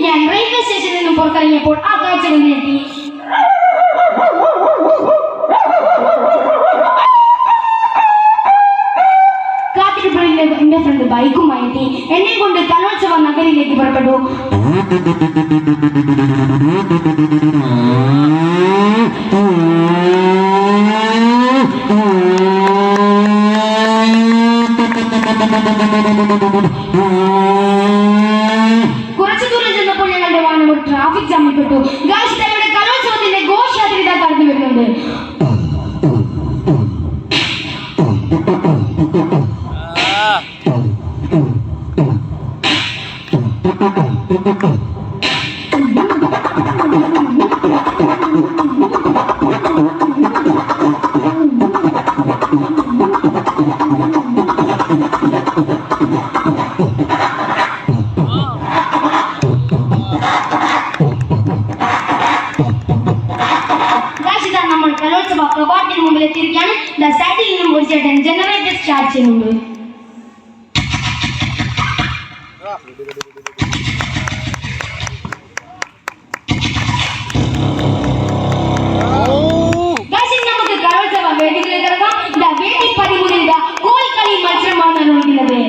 ഞാൻ റെയിൽവേ സ്റ്റേഷനിൽ നിന്നും പുറത്തിറങ്ങിയപ്പോൾ ആ കാഴ്ച മുന്നിലെത്തി. കാത്തിരിപ്പുള്ളിൽ എന്റെ ഫ്രണ്ട് ബൈക്കുമായി എത്തി. എന്നെ കൊണ്ട് കലോത്സവ നഗരിയിലേക്ക് പുറപ്പെട്ടു. കുറച്ചു ദൂരം ചെന്നപ്പോൾ ഞങ്ങളുടെ വാഹനം ഒരു ട്രാഫിക് ജാമിൽ പെട്ടു. ഗായ്സ്, ഇവിടെ കലോത്സവത്തിന്റെ ഘോഷയാത്ര ഇതാ കടന്നു വരുന്നുണ്ട്. നമ്മൾ കലോത്സവ കവാടത്തിന് മുമ്പിൽ എത്തിയിരിക്കുകയാണ്. സൈഡിൽ നിന്നും ഒരു ചേട്ടൻ ജനറേറ്റർ സ്റ്റാർട്ട് ചെയ്യുന്നുണ്ട്. നമുക്ക് കലോത്സവ വേദികളിലേക്ക് ഇറങ്ങാം. വേദി 13 കോൽക്കളി മത്സരമാണ് നടക്കുന്നത്.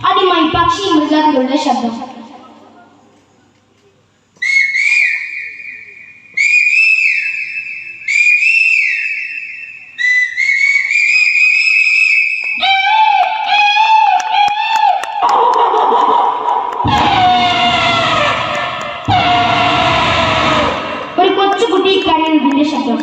ആദ്യമായി പക്ഷി മൃഗാദികളുടെ ശബ്ദം. ഒരു കൊച്ചുകുട്ടി കരയുന്നതിന്റെ ശബ്ദം.